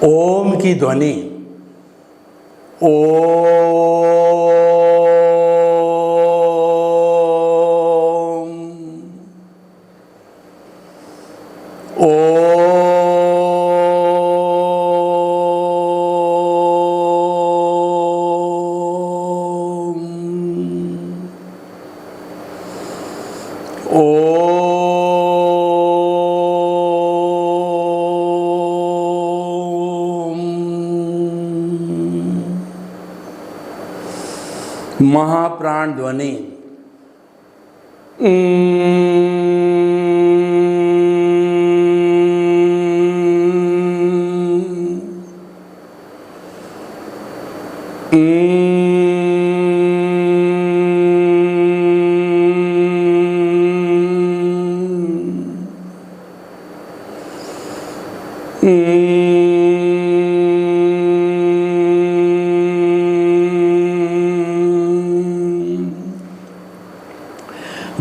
ओम की ध्वनि महाप्राण ध्वनि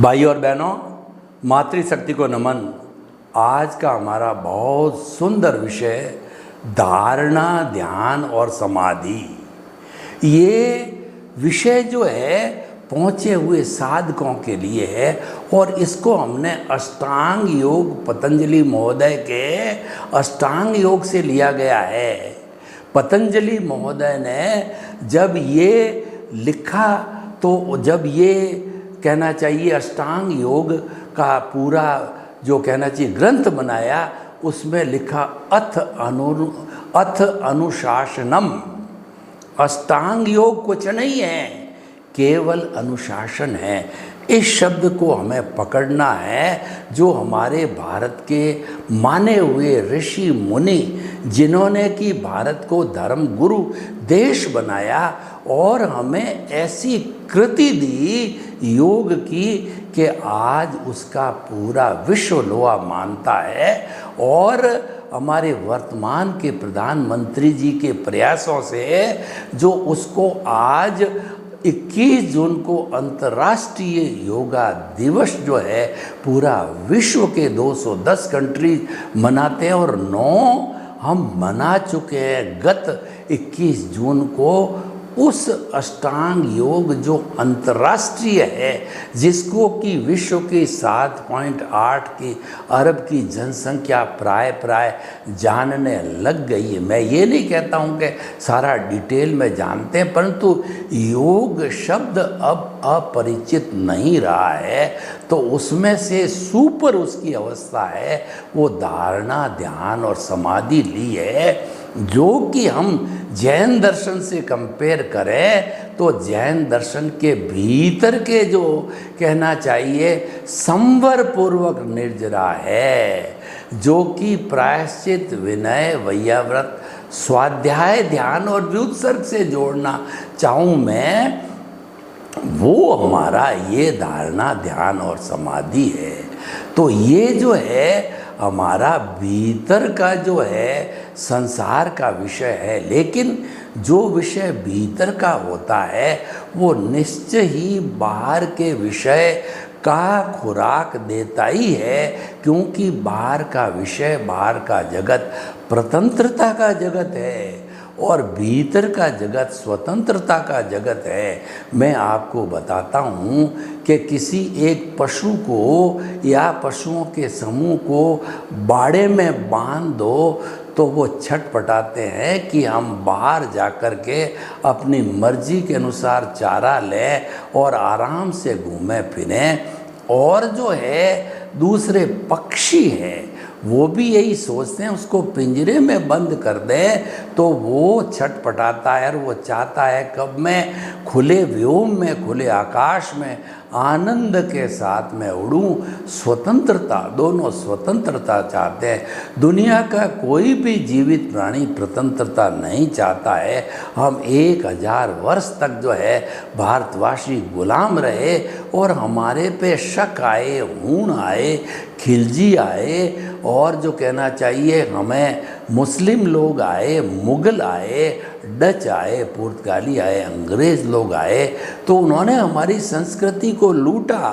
भाई और बहनों, मातृशक्ति को नमन। आज का हमारा बहुत सुंदर विषय धारणा, ध्यान और समाधि। ये विषय जो है पहुँचे हुए साधकों के लिए है और इसको हमने अष्टांग योग, पतंजलि महोदय के अष्टांग योग से लिया गया है। पतंजलि महोदय ने जब ये लिखा तो जब ये कहना चाहिए अष्टांग योग का पूरा जो कहना चाहिए ग्रंथ बनाया, उसमें लिखा अथ अनुशासनम। अष्टांग योग कुछ नहीं है, केवल अनुशासन है। इस शब्द को हमें पकड़ना है, जो हमारे भारत के माने हुए ऋषि मुनि जिन्होंने कि भारत को धर्म गुरु देश बनाया और हमें ऐसी कृति दी योग की कि आज उसका पूरा विश्व लोहा मानता है। और हमारे वर्तमान के प्रधानमंत्री जी के प्रयासों से जो उसको आज 21 जून को अंतर्राष्ट्रीय योगा दिवस जो है पूरा विश्व के 210 कंट्री मनाते हैं और 9 हम मना चुके हैं गत 21 जून को। उस अष्टांग योग जो अंतर्राष्ट्रीय है, जिसको कि विश्व की 7.8 की अरब की जनसंख्या प्राय जानने लग गई है। मैं ये नहीं कहता हूँ कि सारा डिटेल में जानते हैं, परंतु योग शब्द अब अपरिचित नहीं रहा है। तो उसमें से सुपर उसकी अवस्था है वो धारणा, ध्यान और समाधि ली है, जो कि हम जैन दर्शन से कंपेयर करें तो जैन दर्शन के भीतर के जो कहना चाहिए संवर पूर्वक निर्जरा है, जो कि प्रायश्चित, विनय, वैयाव्रत, स्वाध्याय, ध्यान और व्युत्सर्ग से जोड़ना चाहूँ मैं, वो हमारा ये धारणा, ध्यान और समाधि है। तो ये जो है हमारा भीतर का जो है संसार का विषय है, लेकिन जो विषय भीतर का होता है वो निश्चय ही बाहर के विषय का खुराक देता ही है, क्योंकि बाहर का विषय, बाहर का जगत प्रतंत्रता का जगत है और भीतर का जगत स्वतंत्रता का जगत है। मैं आपको बताता हूँ कि किसी एक पशु को या पशुओं के समूह को बाड़े में बांध दो तो वो छटपटाते हैं कि हम बाहर जाकर के अपनी मर्जी के अनुसार चारा लें और आराम से घूमें फिरें। और जो है दूसरे पक्षी हैं वो भी यही सोचते हैं, उसको पिंजरे में बंद कर दें तो वो छटपटाता है और वो चाहता है कब मैं खुले व्योम में, खुले आकाश में आनंद के साथ में उड़ूं। स्वतंत्रता, दोनों स्वतंत्रता चाहते हैं। दुनिया का कोई भी जीवित प्राणी स्वतंत्रता नहीं चाहता है। हम 1000 वर्ष तक जो है भारतवासी गुलाम रहे और हमारे पे शक आए, हूण आए, खिलजी आए और जो कहना चाहिए हमें मुस्लिम लोग आए, मुगल आए, डच आए, पुर्तगाली आए, अंग्रेज़ लोग आए, तो उन्होंने हमारी संस्कृति को लूटा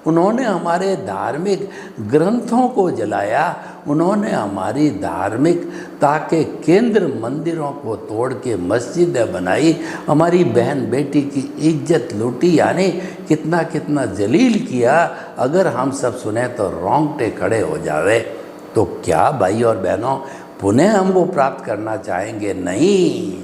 उन्होंने हमारे धार्मिक ग्रंथों को जलाया, उन्होंने हमारी धार्मिकता के केंद्र मंदिरों को तोड़ के मस्जिदें बनाई, हमारी बहन बेटी की इज्जत लूटी, यानी कितना कितना जलील किया। अगर हम सब सुने तो रोंगटे खड़े हो जावे। तो क्या भाई और बहनों पुनः हम वो प्राप्त करना चाहेंगे? नहीं।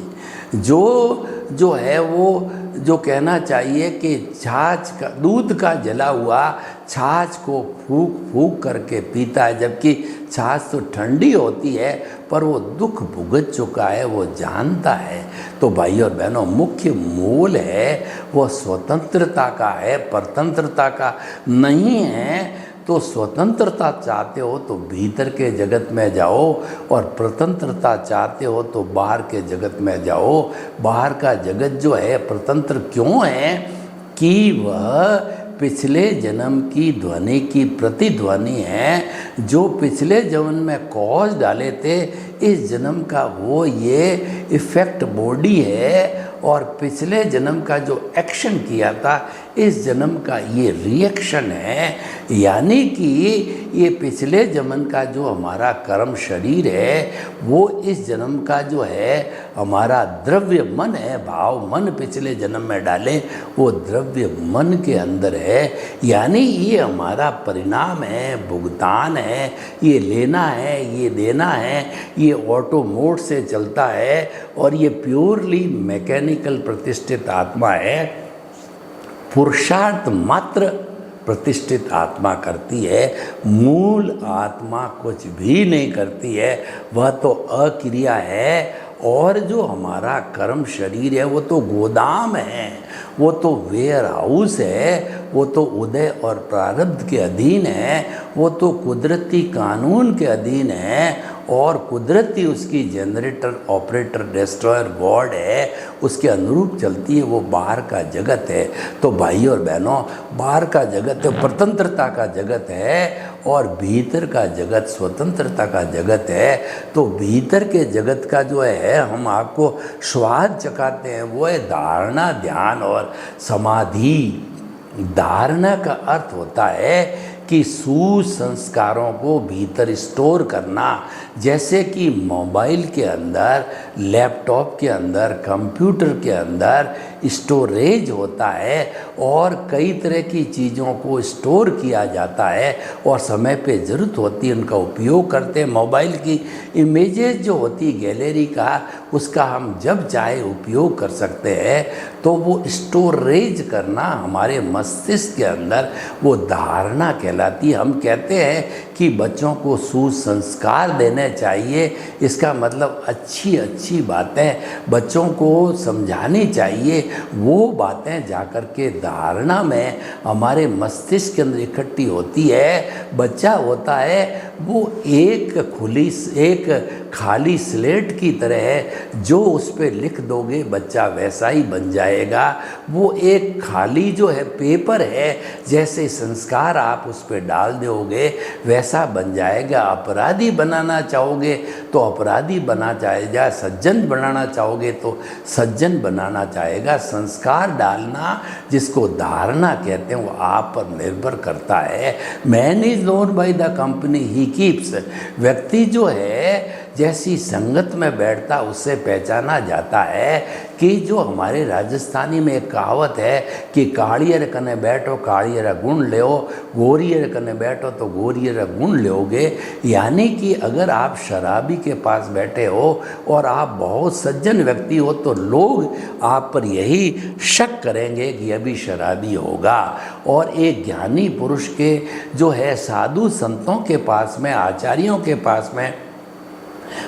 जो है वो जो कहना चाहिए कि छाछ का, दूध का जला हुआ छाछ को फूंक फूंक करके पीता है, जबकि छाछ तो ठंडी होती है, पर वो दुख भुगत चुका है, वो जानता है। तो भाई और बहनों मुख्य मूल है वो स्वतंत्रता का है, परतंत्रता का नहीं है। तो स्वतंत्रता चाहते हो तो भीतर के जगत में जाओ, और प्रतंत्रता चाहते हो तो बाहर के जगत में जाओ। बाहर का जगत जो है प्रतंत्र क्यों है कि वह पिछले जन्म की ध्वनि की प्रतिध्वनि है। जो पिछले जन्म में कॉज डाले थे, इस जन्म का वो ये इफेक्ट बॉडी है, और पिछले जन्म का जो एक्शन किया था, इस जन्म का ये रिएक्शन है। यानी कि ये पिछले जन्म का जो हमारा कर्म शरीर है, वो इस जन्म का जो है हमारा द्रव्य मन है, भाव मन पिछले जन्म में डाले, वो द्रव्य मन के अंदर है। यानी ये हमारा परिणाम है, भुगतान है, ये लेना है, ये देना है, ये ऑटो मोड से चलता है, और ये प्योरली मैकेनिकल प्रतिष्ठित आत्मा है। पुरुषार्थ मात्र प्रतिष्ठित आत्मा करती है, मूल आत्मा कुछ भी नहीं करती है, वह तो अक्रिया है। और जो हमारा कर्म शरीर है वो तो गोदाम है, वो तो वेयर हाउस है, वो तो उदय और प्रारब्ध के अधीन है, वो तो कुदरती कानून के अधीन है, और कुदरती उसकी जनरेटर ऑपरेटर डिस्ट्रॉयर गॉड है, उसके अनुरूप चलती है, वो बाहर का जगत है। तो भाई और बहनों बाहर का जगत है स्वतंत्रता का जगत है, और भीतर का जगत स्वतंत्रता का जगत है। तो भीतर के जगत का जो है हम आपको स्वाद चखाते हैं, वो है धारणा, ध्यान और समाधि। धारणा का अर्थ होता है कि सुसंस्कारों को भीतर स्टोर करना, जैसे कि मोबाइल के अंदर, लैपटॉप के अंदर, कंप्यूटर के अंदर स्टोरेज होता है, और कई तरह की चीज़ों को स्टोर किया जाता है, और समय पे ज़रूरत होती है उनका उपयोग करते हैं। मोबाइल की इमेजेस जो होती गैलरी का, उसका हम जब चाहे उपयोग कर सकते हैं। तो वो स्टोरेज करना हमारे मस्तिष्क के अंदर वो धारणा कहलाती है। हम कहते हैं कि बच्चों को सुसंस्कार देने चाहिए, इसका मतलब अच्छी अच्छी बातें बच्चों को समझानी चाहिए। वो बातें जाकर के धारणा में हमारे मस्तिष्क के अंदर इकट्ठी होती है। बच्चा होता है वो एक खाली स्लेट की तरह है, जो उस पर लिख दोगे बच्चा वैसा ही बन जाएगा। वो एक खाली जो है पेपर है, जैसे संस्कार आप उस पर डाल दोगे वैसा बन जाएगा। अपराधी बनाना चाहोगे तो अपराधी बना जाएगा, सज्जन बनाना चाहोगे तो सज्जन बनाना चाहेगा। संस्कार डालना, जिसको धारणा कहते हैं, वो आप पर निर्भर करता है। Man is known by the company he keeps. व्यक्ति जो है जैसी संगत में बैठता उससे पहचाना जाता है। कि जो हमारे राजस्थानी में एक कहावत है कि काड़ियर कने बैठो काड़ियर गुण लो, गोरियर कने बैठो तो गोरियर गुण लोगे। यानी कि अगर आप शराबी के पास बैठे हो और आप बहुत सज्जन व्यक्ति हो तो लोग आप पर यही शक करेंगे कि यह भी शराबी होगा। और एक ज्ञानी पुरुष के जो है साधु संतों के पास में, आचार्यों के पास में,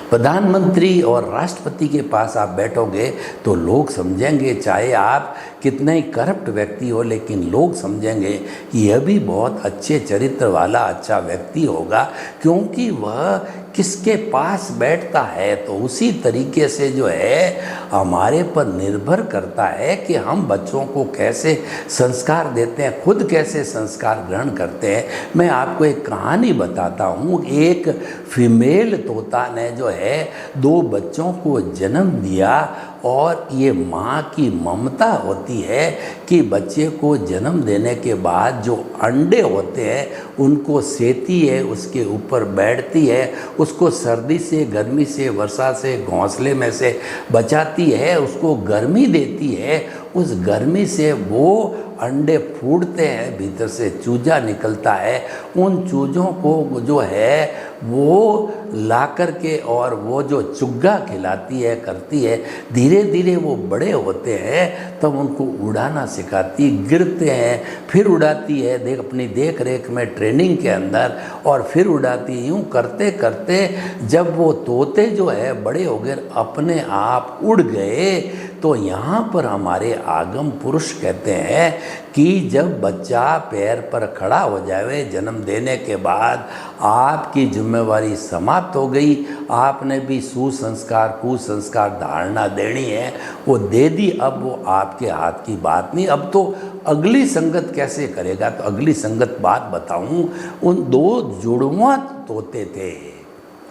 प्रधानमंत्री और राष्ट्रपति के पास आप बैठोगे तो लोग समझेंगे, चाहे आप कितने ही करप्ट व्यक्ति हो, लेकिन लोग समझेंगे कि यह भी बहुत अच्छे चरित्र वाला अच्छा व्यक्ति होगा, क्योंकि वह किसके पास बैठता है। तो उसी तरीके से जो है हमारे पर निर्भर करता है कि हम बच्चों को कैसे संस्कार देते हैं, खुद कैसे संस्कार ग्रहण करते हैं। मैं आपको एक कहानी बताता हूँ। एक फीमेल तोता ने जो है 2 बच्चों को जन्म दिया और ये माँ की ममता होती है कि बच्चे को जन्म देने के बाद जो अंडे होते हैं उनको सेती है, उसके ऊपर बैठती है, उसको सर्दी से, गर्मी से, वर्षा से, घोंसले में से बचाती है, उसको गर्मी देती है। उस गर्मी से वो अंडे फूटते हैं, भीतर से चूजा निकलता है। उन चूजों को जो है वो ला कर के और वो जो चुग्गा खिलाती है, करती है, धीरे धीरे वो बड़े होते हैं, तब उनको उड़ाना सिखाती, गिरते हैं, फिर उड़ाती है, अपनी देख रेख में ट्रेनिंग के अंदर, और फिर उड़ाती। यूँ करते करते जब वो तोते जो है बड़े हो गए, अपने आप उड़ गए, तो यहाँ पर हमारे आगम पुरुष कहते हैं कि जब बच्चा पैर पर खड़ा हो जाए जन्म देने के बाद, आपकी जिम्मेवारी समाप्त हो गई। आपने भी सुसंस्कार कुसंस्कार धारणा देनी है, वो दे दी। अब वो आपके हाथ की बात नहीं। अब तो अगली संगत कैसे करेगा, तो अगली संगत बात बताऊं। उन दो जुड़वा तोते थे,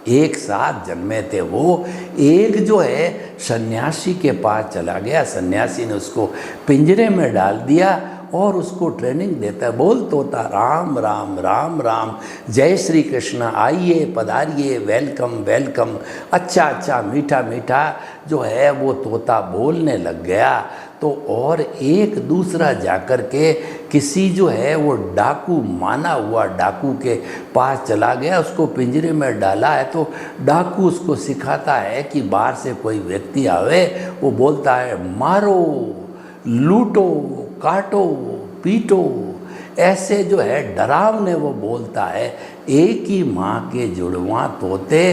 एक साथ जन्मे थे वो। एक जो है सन्यासी के पास चला गया, सन्यासी ने उसको पिंजरे में डाल दिया और उसको ट्रेनिंग देता है, बोल तोता राम राम राम राम, जय श्री कृष्ण, आइए पधारिए, वेलकम वेलकम। अच्छा अच्छा मीठा मीठा जो है वो तोता बोलने लग गया। तो और एक दूसरा जाकर के किसी जो है वो डाकू, माना हुआ डाकू के पास चला गया, उसको पिंजरे में डाला है। तो डाकू उसको सिखाता है कि बाहर से कोई व्यक्ति आवे, वो बोलता है मारो, लूटो, काटो, पीटो, ऐसे जो है डरावने वो बोलता है। एक ही माँ के जुड़वा तोते,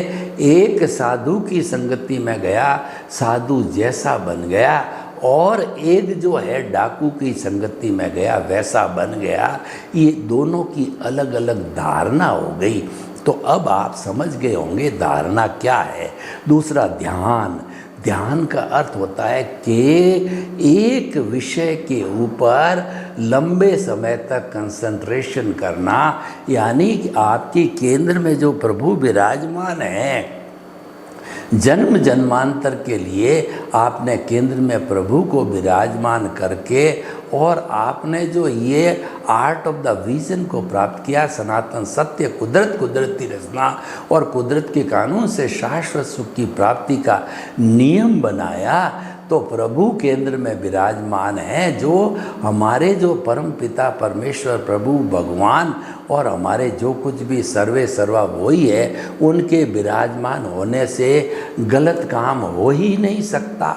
एक साधु की संगति में गया, साधु जैसा बन गया, और एक जो है डाकू की संगति में गया, वैसा बन गया। ये दोनों की अलग अलग धारणा हो गई। तो अब आप समझ गए होंगे धारणा क्या है। दूसरा ध्यान। ध्यान का अर्थ होता है कि एक विषय के ऊपर लंबे समय तक कंसंट्रेशन करना, यानी कि आपके केंद्र में जो प्रभु विराजमान है, जन्म जन्मांतर के लिए आपने केंद्र में प्रभु को विराजमान करके, और आपने जो ये आर्ट ऑफ द विजन को प्राप्त किया, सनातन सत्य, कुदरत, कुदरती रचना और कुदरत के कानून से शाश्वत सुख की प्राप्ति का नियम बनाया, तो प्रभु केंद्र में विराजमान है। जो हमारे जो परम पिता परमेश्वर प्रभु भगवान और हमारे जो कुछ भी सर्वे सर्वा वही है, उनके विराजमान होने से गलत काम हो ही नहीं सकता।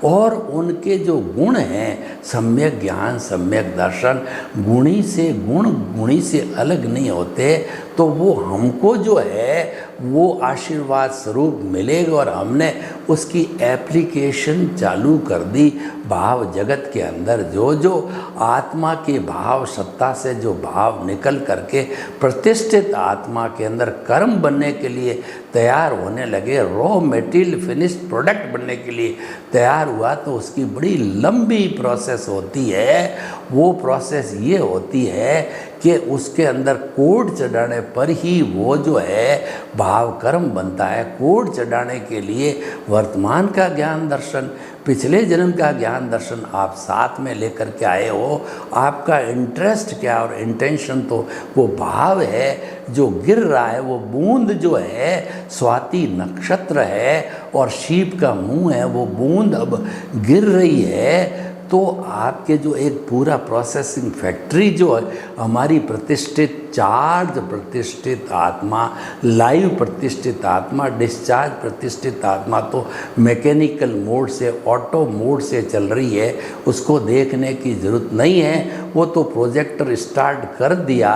और उनके जो गुण हैं, सम्यक ज्ञान, सम्यक दर्शन, गुणी से गुण, गुणी से अलग नहीं होते, तो वो हमको जो है वो आशीर्वाद स्वरूप मिलेगा। और हमने उसकी एप्लीकेशन चालू कर दी भाव जगत के अंदर। जो जो आत्मा के भाव, सत्ता से जो भाव निकल करके प्रतिष्ठित आत्मा के अंदर कर्म बनने के लिए तैयार होने लगे, रॉ मटेरियल फिनिश्ड प्रोडक्ट बनने के लिए तैयार हुआ, तो उसकी बड़ी लंबी प्रोसेस होती है। वो प्रोसेस ये होती है कि उसके अंदर कोड चढ़ाने पर ही वो जो है भाव कर्म बनता है। कोड चढ़ाने के लिए वर्तमान का ज्ञान दर्शन, पिछले जन्म का ज्ञान दर्शन आप साथ में लेकर के आए हो। आपका इंटरेस्ट क्या और इंटेंशन, तो वो भाव है जो गिर रहा है, वो बूंद जो है स्वाति नक्षत्र है और शीप का मुंह है, वो बूंद अब गिर रही है। तो आपके जो एक पूरा प्रोसेसिंग फैक्ट्री जो है, हमारी प्रतिष्ठित चार्ज प्रतिष्ठित आत्मा, लाइव प्रतिष्ठित आत्मा, डिस्चार्ज प्रतिष्ठित आत्मा तो मैकेनिकल मोड से, ऑटो मोड से चल रही है, उसको देखने की ज़रूरत नहीं है। वो तो प्रोजेक्टर स्टार्ट कर दिया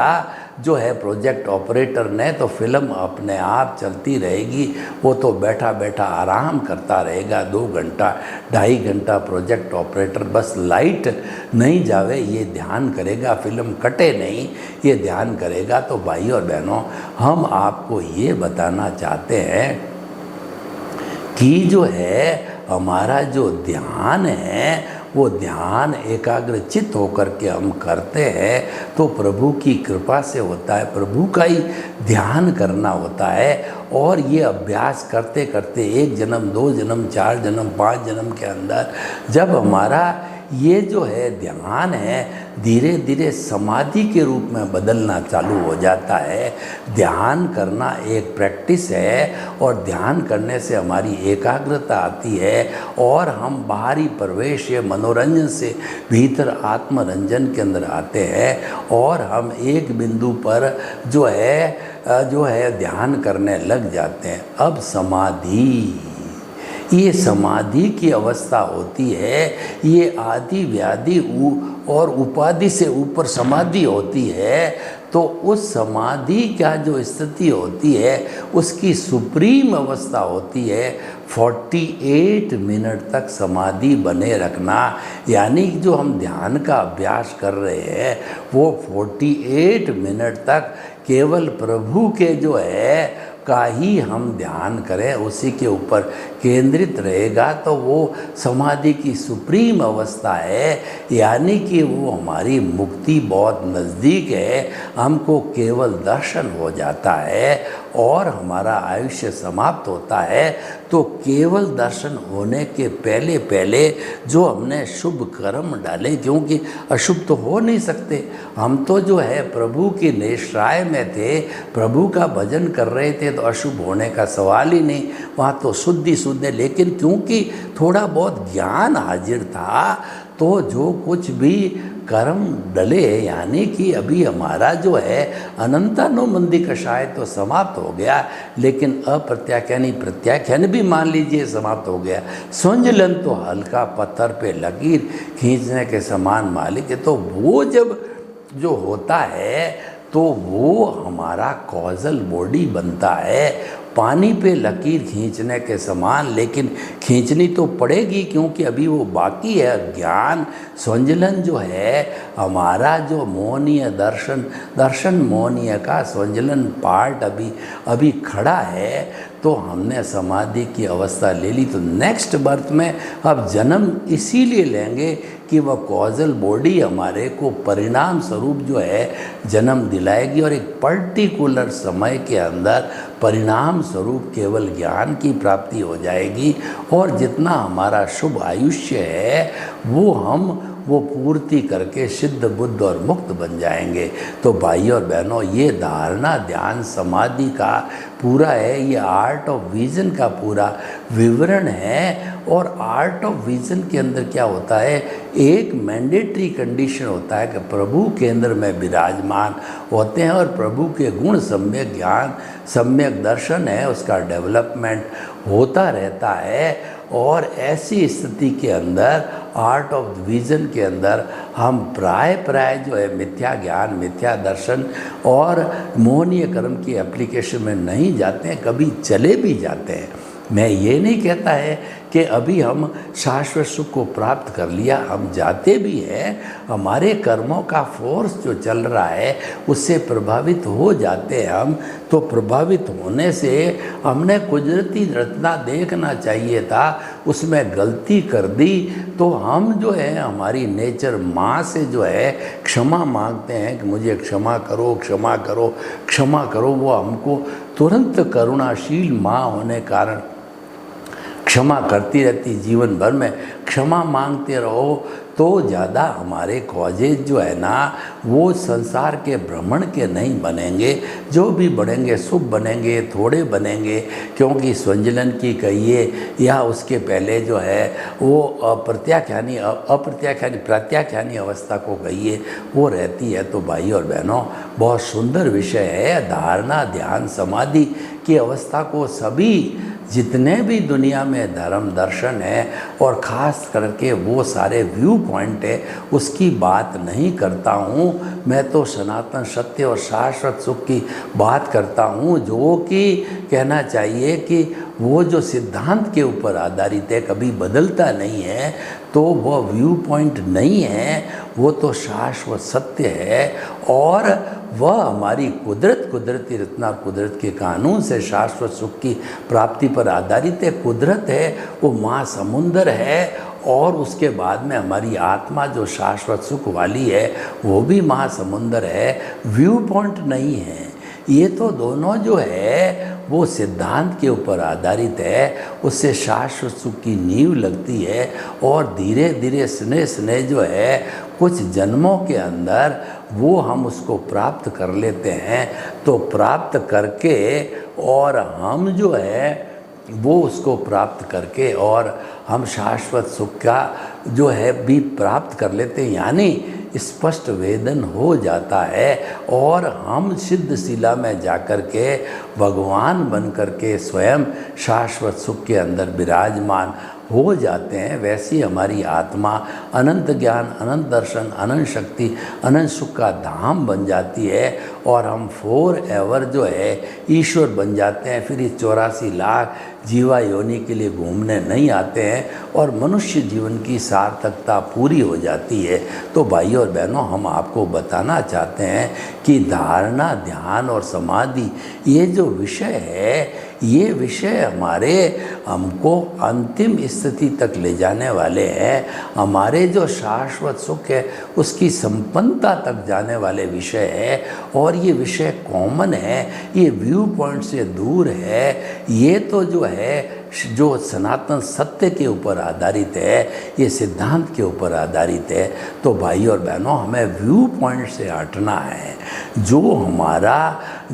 जो है प्रोजेक्ट ऑपरेटर ने, तो फिल्म अपने आप चलती रहेगी। वो तो बैठा बैठा आराम करता रहेगा, 2 घंटा 2.5 घंटा प्रोजेक्ट ऑपरेटर बस लाइट नहीं जावे ये ध्यान करेगा, फिल्म कटे नहीं ये ध्यान करेगा। तो भाई और बहनों, हम आपको ये बताना चाहते हैं कि जो है हमारा जो ध्यान है वो ध्यान एकाग्रचित्त होकर के हम करते हैं तो प्रभु की कृपा से होता है, प्रभु का ही ध्यान करना होता है। और ये अभ्यास करते करते 1 जन्म 2 जन्म 4 जन्म 5 जन्म के अंदर जब हमारा ये जो है ध्यान है धीरे धीरे समाधि के रूप में बदलना चालू हो जाता है। ध्यान करना एक प्रैक्टिस है और ध्यान करने से हमारी एकाग्रता आती है और हम बाहरी प्रवेश या मनोरंजन से भीतर आत्मरंजन के अंदर आते हैं और हम एक बिंदु पर जो है ध्यान करने लग जाते हैं। अब समाधि, ये समाधि की अवस्था होती है, ये आदि व्याधि और उपाधि से ऊपर समाधि होती है। तो उस समाधि का जो स्थिति होती है उसकी सुप्रीम अवस्था होती है 48 मिनट तक समाधि बने रखना। यानी जो हम ध्यान का अभ्यास कर रहे हैं वो 48 मिनट तक केवल प्रभु के जो है का ही हम ध्यान करें, उसी के ऊपर केंद्रित रहेगा तो वो समाधि की सुप्रीम अवस्था है। यानी कि वो हमारी मुक्ति बहुत नज़दीक है, हमको केवल दर्शन हो जाता है और हमारा आयुष्य समाप्त होता है। तो केवल दर्शन होने के पहले पहले जो हमने शुभ कर्म डाले, क्योंकि अशुभ तो हो नहीं सकते, हम तो जो है प्रभु की निश्राय में थे, प्रभु का भजन कर रहे थे, तो अशुभ होने का सवाल ही नहीं, वहाँ तो शुद्ध है। लेकिन क्योंकि थोड़ा बहुत ज्ञान हाजिर था तो जो कुछ भी कर्म डले, यानी कि अभी हमारा जो है अनंतानुबंधी कषाय तो समाप्त हो गया, लेकिन अप्रत्याख्यानी प्रत्याख्यान भी मान लीजिए समाप्त हो गया। संजलन तो हल्का पत्थर पे लकीर खींचने के समान मालिक है। तो वो जब जो होता है तो वो हमारा कॉजल बॉडी बनता है, पानी पे लकीर खींचने के समान, लेकिन खींचनी तो पड़ेगी क्योंकि अभी वो बाकी है। ज्ञान संजलन जो है हमारा जो मोहनीय दर्शन मोहनीय का संजलन पार्ट अभी खड़ा है। तो हमने समाधि की अवस्था ले ली, तो नेक्स्ट बर्थ में अब जन्म इसीलिए लेंगे कि वह कॉजल बॉडी हमारे को परिणाम स्वरूप जो है जन्म दिलाएगी और एक पर्टिकुलर समय के अंदर परिणाम स्वरूप केवल ज्ञान की प्राप्ति हो जाएगी और जितना हमारा शुभ आयुष्य है वो पूर्ति करके सिद्ध बुद्ध और मुक्त बन जाएंगे। तो भाइयों और बहनों, ये धारणा ध्यान समाधि का पूरा है, ये आर्ट ऑफ विजन का पूरा विवरण है। और आर्ट ऑफ विजन के अंदर क्या होता है, एक मैंडेटरी कंडीशन होता है कि प्रभु केंद्र में विराजमान होते हैं और प्रभु के गुण सम्यक ज्ञान सम्यक दर्शन है, उसका डेवलपमेंट होता रहता है। और ऐसी स्थिति के अंदर आर्ट ऑफ विजन के अंदर हम प्राय जो है मिथ्या ज्ञान मिथ्या दर्शन और मोहनीय कर्म की एप्लीकेशन में नहीं जाते हैं, कभी चले भी जाते हैं। मैं ये नहीं कहता है कि अभी हम शाश्वत सुख को प्राप्त कर लिया, हम जाते भी हैं, हमारे कर्मों का फोर्स जो चल रहा है उससे प्रभावित हो जाते हैं हम। तो प्रभावित होने से हमने कुदरती रचना देखना चाहिए था, उसमें गलती कर दी। तो हम जो है हमारी नेचर माँ से जो है क्षमा मांगते हैं कि मुझे क्षमा करो क्षमा करो क्षमा करो। वो हमको तुरंत करुणाशील माँ होने कारण क्षमा करती रहती, जीवन भर में क्षमा मांगते रहो तो ज़्यादा हमारे कॉजेज जो है ना वो संसार के भ्रमण के नहीं बनेंगे। जो भी बढ़ेंगे शुभ बनेंगे, थोड़े बनेंगे, क्योंकि संजलन की कहिए या उसके पहले जो है वो प्रत्याख्यानी अवस्था को कहिए वो रहती है। तो भाई और बहनों, बहुत सुंदर विषय है धारणा ध्यान समाधि की अवस्था को सभी जितने भी दुनिया में धर्म दर्शन है और ख़ास करके वो सारे व्यू पॉइंट है उसकी बात नहीं करता हूँ। मैं तो सनातन सत्य और शाश्वत सुख की बात करता हूँ, जो कि कहना चाहिए कि वो जो सिद्धांत के ऊपर आधारित है, कभी बदलता नहीं है, तो वह व्यू पॉइंट नहीं है, वो तो शाश्वत सत्य है। और वह हमारी कुदरती रचना कुदरत के कानून से शाश्वत सुख की प्राप्ति पर आधारित है। कुदरत है वो माँ समुंदर है और उसके बाद में हमारी आत्मा जो शाश्वत सुख वाली है वो भी महासमुंदर है, व्यू पॉइंट नहीं है। ये तो दोनों जो है वो सिद्धांत के ऊपर आधारित है, उससे शाश्वत सुख की नींव लगती है और धीरे धीरे स्नेह स्नेह जो है कुछ जन्मों के अंदर वो हम उसको प्राप्त कर लेते हैं। तो प्राप्त करके और हम जो है वो उसको प्राप्त करके और हम शाश्वत सुख का जो है भी प्राप्त कर लेते हैं, यानी स्पष्ट वेदन हो जाता है और हम सिद्ध शिला में जाकर के भगवान बन कर के स्वयं शाश्वत सुख के अंदर विराजमान हो जाते हैं। वैसी हमारी आत्मा अनंत ज्ञान, अनंत दर्शन, अनंत शक्ति, अनंत सुख का धाम बन जाती है और हम फॉर एवर जो है ईश्वर बन जाते हैं। फिर इस 84 लाख जीवा योनि के लिए घूमने नहीं आते हैं और मनुष्य जीवन की सार्थकता पूरी हो जाती है। तो भाई और बहनों, हम आपको बताना चाहते हैं कि धारणा, ध्यान और समाधि ये जो विषय है, ये विषय हमको अंतिम स्थिति तक ले जाने वाले हैं। हमारे जो शाश्वत सुख है उसकी संपन्नता तक जाने वाले विषय है और ये विषय कॉमन है, ये व्यू पॉइंट से दूर है। ये तो जो है जो सनातन सत्य के ऊपर आधारित है, ये सिद्धांत के ऊपर आधारित है। तो भाई और बहनों, हमें व्यू पॉइंट से हटना है।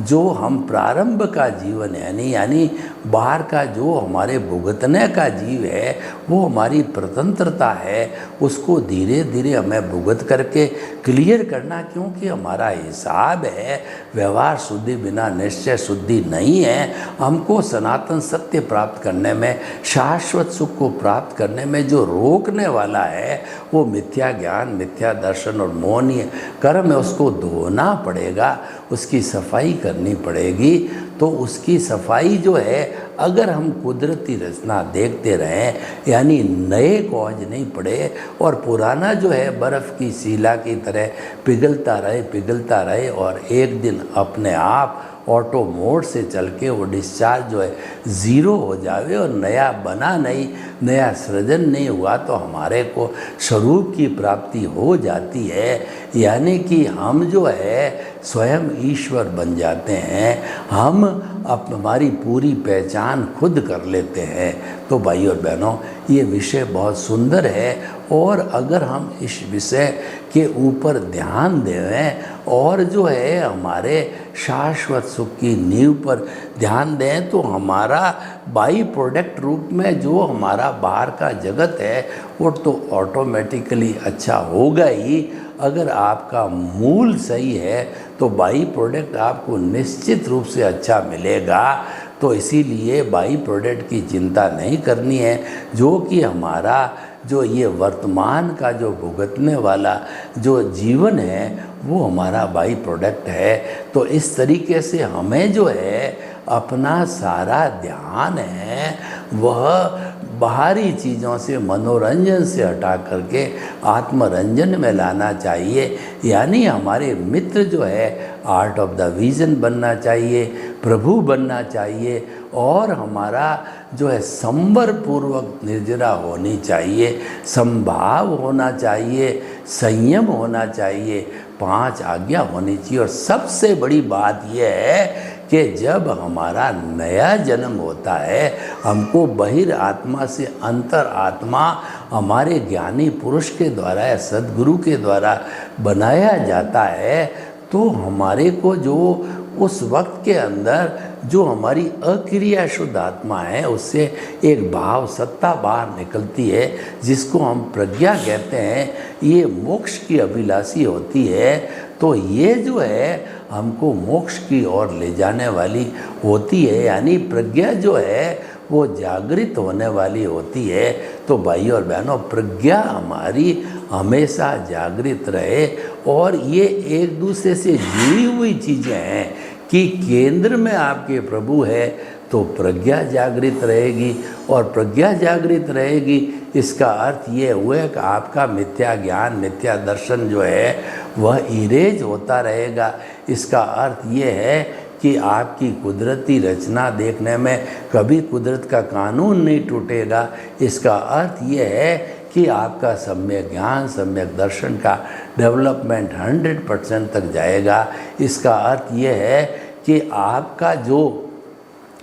जो हम प्रारंभ का जीवन यानी बाहर का जो हमारे भुगतने का जीव है, वो हमारी स्वतंत्रता है, उसको धीरे धीरे हमें भुगत करके क्लियर करना, क्योंकि हमारा हिसाब है व्यवहार शुद्धि बिना निश्चय शुद्धि नहीं है। हमको सनातन सत्य प्राप्त करने में, शाश्वत सुख को प्राप्त करने में जो रोकने वाला है वो मिथ्या ज्ञान, मिथ्या दर्शन और मोहनीय कर्म है, उसको धोना पड़ेगा, उसकी सफाई करनी पड़ेगी। तो उसकी सफाई जो है, अगर हम कुदरती रचना देखते रहें, यानी नए कौज नहीं पड़े और पुराना जो है बर्फ़ की शिला की तरह पिघलता रहे और एक दिन अपने आप ऑटो मोड से चल के वो डिस्चार्ज जो है ज़ीरो हो जावे और नया बना नहीं, नया सृजन नहीं हुआ, तो हमारे को स्वरूप की प्राप्ति हो जाती है। यानी कि हम जो है स्वयं ईश्वर बन जाते हैं, हम हमारी पूरी पहचान खुद कर लेते हैं। तो भाई और बहनों, ये विषय बहुत सुंदर है और अगर हम इस विषय के ऊपर ध्यान दें और जो है हमारे शाश्वत सुख की नींव पर ध्यान दें, तो हमारा बाई प्रोडक्ट रूप में जो हमारा बाहर का जगत है वो तो ऑटोमेटिकली अच्छा होगा ही। अगर आपका मूल सही है तो बाई प्रोडक्ट आपको निश्चित रूप से अच्छा मिलेगा। तो इसीलिए बाई प्रोडक्ट की चिंता नहीं करनी है, जो कि हमारा जो ये वर्तमान का जो भुगतने वाला जो जीवन है वो हमारा बाई प्रोडक्ट है। तो इस तरीके से हमें जो है अपना सारा ध्यान है वह बाहरी चीज़ों से, मनोरंजन से हटा करके आत्मरंजन में लाना चाहिए। यानी हमारे मित्र जो है आर्ट ऑफ द विजन बनना चाहिए, प्रभु बनना चाहिए और हमारा जो है संवर पूर्वक निर्जरा होनी चाहिए, संभाव होना चाहिए, संयम होना चाहिए, 5 आज्ञा होनी चाहिए। और सबसे बड़ी बात यह है कि जब हमारा नया जन्म होता है, हमको बहिर आत्मा से अंतर आत्मा हमारे ज्ञानी पुरुष के द्वारा या सद्गुरु के द्वारा बनाया जाता है, तो हमारे को जो उस वक्त के अंदर जो हमारी अक्रिया शुद्ध आत्मा है उससे एक भाव सत्ता बाहर निकलती है, जिसको हम प्रज्ञा कहते हैं। ये मोक्ष की अभिलाषी होती है। तो ये जो है हमको मोक्ष की ओर ले जाने वाली होती है, यानी प्रज्ञा जो है वो जागृत होने वाली होती है। तो भाई और बहनों, प्रज्ञा हमारी हमेशा जागृत रहे और ये एक दूसरे से जुड़ी हुई चीज़ें हैं कि केंद्र में आपके प्रभु है तो प्रज्ञा जागृत रहेगी और प्रज्ञा जागृत रहेगी, इसका अर्थ ये हुआ कि आपका मिथ्या ज्ञान, मिथ्या दर्शन जो है वह इरेज होता रहेगा। इसका अर्थ ये है कि आपकी कुदरती रचना देखने में कभी कुदरत का कानून नहीं टूटेगा। इसका अर्थ ये है कि आपका सम्यक ज्ञान, सम्यक दर्शन का डेवलपमेंट 100% तक जाएगा। इसका अर्थ ये है कि आपका जो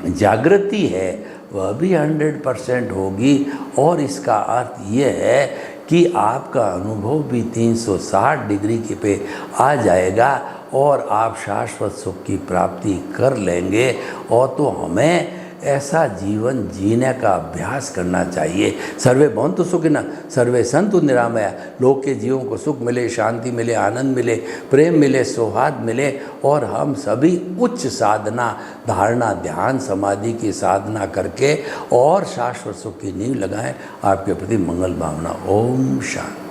जागृति है वह भी 100% होगी, और इसका अर्थ ये है कि आपका अनुभव भी 360 डिग्री के पे आ जाएगा और आप शाश्वत सुख की प्राप्ति कर लेंगे। और तो हमें ऐसा जीवन जीने का अभ्यास करना चाहिए। सर्वे भवन्तु सुखिनः, सर्वे सन्तु निरामया। लोक के जीवों को सुख मिले, शांति मिले, आनंद मिले, प्रेम मिले, सौहार्द मिले, और हम सभी उच्च साधना, धारणा, ध्यान, समाधि की साधना करके और शाश्वत सुख की नींव लगाएं। आपके प्रति मंगल भावना। ओम शांति।